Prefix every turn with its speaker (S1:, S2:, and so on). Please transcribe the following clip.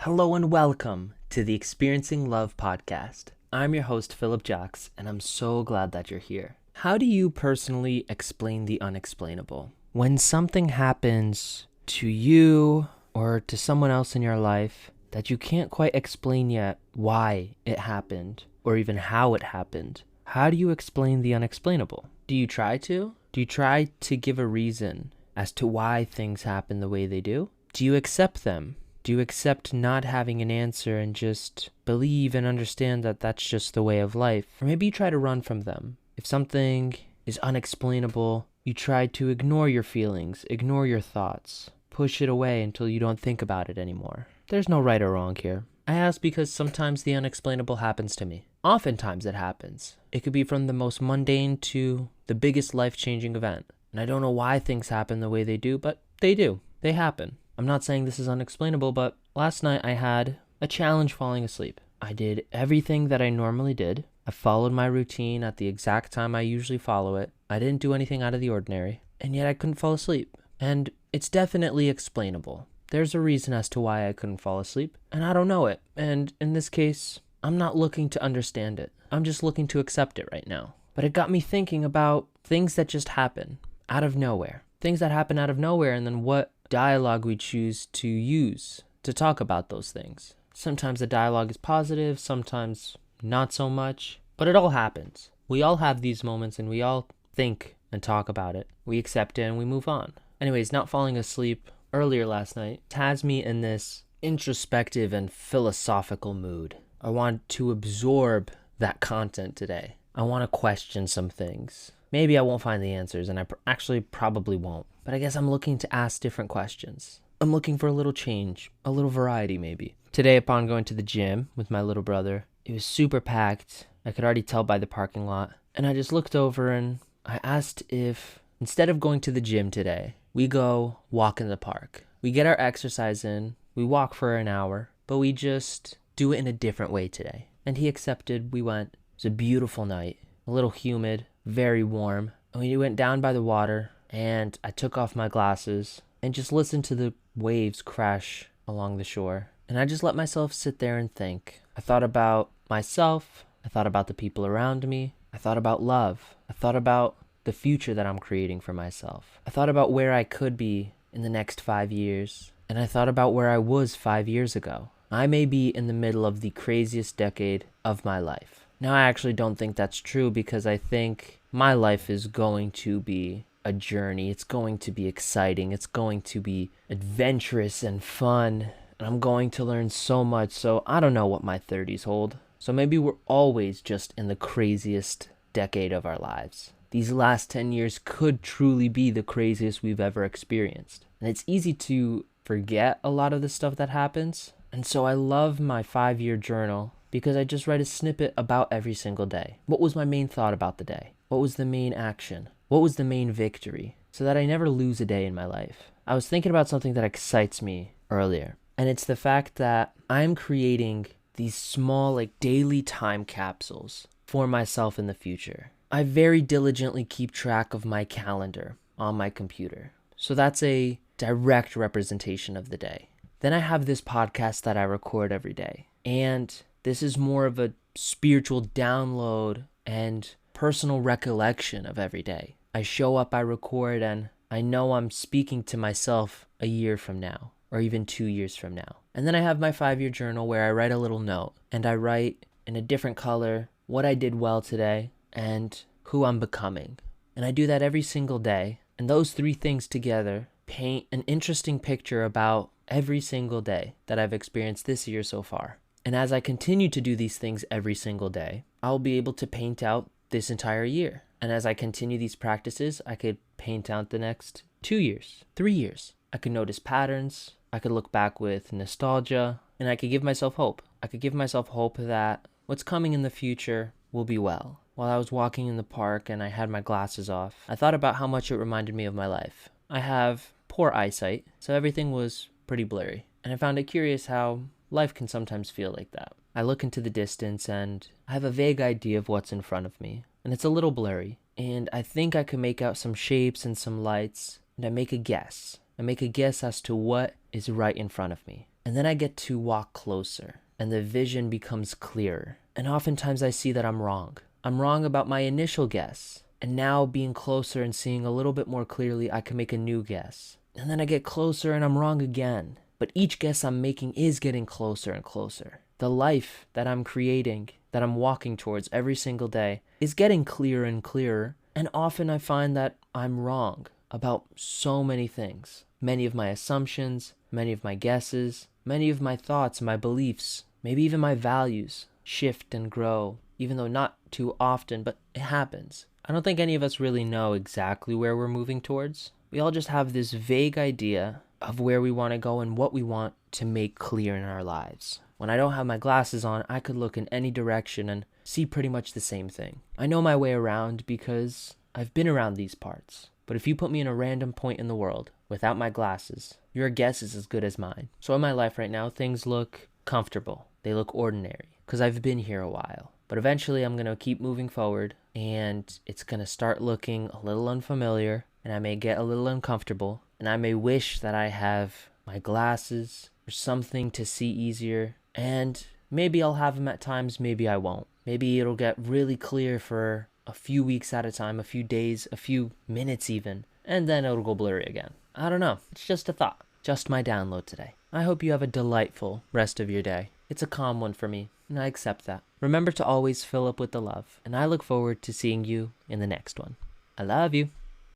S1: Hello and welcome to the Experiencing Love podcast. I'm your host, Philip Jacks, and I'm so glad that you're here. How do you personally explain the unexplainable? When something happens to you or to someone else in your life that you can't quite explain yet why it happened or even how it happened, how do you explain the unexplainable? Do you try to? Do you try to give a reason as to why things happen the way they do? Do you accept them? Do you accept not having an answer and just believe and understand that that's just the way of life? Or maybe you try to run from them. If something is unexplainable, you try to ignore your feelings, ignore your thoughts, push it away until you don't think about it anymore. There's no right or wrong here. I ask because sometimes the unexplainable happens to me. Oftentimes it happens. It could be from the most mundane to the biggest life-changing event. And I don't know why things happen the way they do, but they do. They happen. I'm not saying this is unexplainable, but last night I had a challenge falling asleep. I did everything that I normally did. I followed my routine at the exact time I usually follow it. I didn't do anything out of the ordinary, and yet I couldn't fall asleep. And it's definitely explainable. There's a reason as to why I couldn't fall asleep, and I don't know it. And in this case, I'm not looking to understand it. I'm just looking to accept it right now. But it got me thinking about things that just happen out of nowhere. Things that happen out of nowhere, and then what dialogue we choose to use to talk about those things. Sometimes the dialogue is positive, sometimes not so much, but it all happens. We all have these moments and we all think and talk about it. We accept it and we move on. Anyways, not falling asleep earlier last night has me in this introspective and philosophical mood. I want to absorb that content today. I want to question some things. Maybe I won't find the answers, and I actually probably won't. But I guess I'm looking to ask different questions. I'm looking for a little change, a little variety maybe. Today, upon going to the gym with my little brother, it was super packed. I could already tell by the parking lot. And I just looked over and I asked if, instead of going to the gym today, we go walk in the park. We get our exercise in, we walk for an hour, but we just do it in a different way today. And he accepted. We went. It was a beautiful night, a little humid, very warm. And we went down by the water, and I took off my glasses and just listened to the waves crash along the shore. And I just let myself sit there and think. I thought about myself. I thought about the people around me. I thought about love. I thought about the future that I'm creating for myself. I thought about where I could be in the next 5 years. And I thought about where I was 5 years ago. I may be in the middle of the craziest decade of my life. Now, I actually don't think that's true because I think my life is going to be a journey. It's going to be exciting. It's going to be adventurous and fun. And I'm going to learn so much. So I don't know what my 30s hold. So maybe we're always just in the craziest decade of our lives. These last 10 years could truly be the craziest we've ever experienced. And it's easy to forget a lot of the stuff that happens. And so I love my 5-year journal because I just write a snippet about every single day. What was my main thought about the day? What was the main action? What was the main victory? So that I never lose a day in my life. I was thinking about something that excites me earlier. And it's the fact that I'm creating these small, daily time capsules for myself in the future. I very diligently keep track of my calendar on my computer. So that's a direct representation of the day. Then I have this podcast that I record every day. And this is more of a spiritual download and personal recollection of every day. I show up, I record, and I know I'm speaking to myself a year from now, or even 2 years from now. And then I have my 5-year journal where I write a little note, and I write in a different color what I did well today and who I'm becoming. And I do that every single day. And those 3 things together paint an interesting picture about every single day that I've experienced this year so far. And as I continue to do these things every single day, I'll be able to paint out this entire year. And as I continue these practices, I could paint out the next 2 years, 3 years. I could notice patterns. I could look back with nostalgia, and I could give myself hope. I could give myself hope that what's coming in the future will be well. While I was walking in the park and I had my glasses off, I thought about how much it reminded me of my life. I have poor eyesight, so everything was pretty blurry. And I found it curious how life can sometimes feel like that. I look into the distance and I have a vague idea of what's in front of me. And it's a little blurry. And I think I can make out some shapes and some lights. And I make a guess. I make a guess as to what is right in front of me. And then I get to walk closer, and the vision becomes clearer. And oftentimes I see that I'm wrong. I'm wrong about my initial guess. And now being closer and seeing a little bit more clearly, I can make a new guess. And then I get closer and I'm wrong again. But each guess I'm making is getting closer and closer. The life that I'm creating, that I'm walking towards every single day, is getting clearer and clearer. And often I find that I'm wrong about so many things. Many of my assumptions, many of my guesses, many of my thoughts, my beliefs, maybe even my values shift and grow, even though not too often, but it happens. I don't think any of us really know exactly where we're moving towards. We all just have this vague idea of where we want to go and what we want to make clear in our lives. When I don't have my glasses on, I could look in any direction and see pretty much the same thing. I know my way around because I've been around these parts. But if you put me in a random point in the world without my glasses, your guess is as good as mine. So in my life right now, things look comfortable. They look ordinary because I've been here a while. But eventually I'm going to keep moving forward and it's going to start looking a little unfamiliar and I may get a little uncomfortable and I may wish that I have my glasses or something to see easier, and maybe I'll have them at times, maybe I won't. Maybe it'll get really clear for a few weeks at a time, a few days, a few minutes even, and then it'll go blurry again. I don't know. It's just a thought. Just my download today. I hope you have a delightful rest of your day. It's a calm one for me, and I accept that. Remember to always fill up with the love, and I look forward to seeing you in the next one. I love you.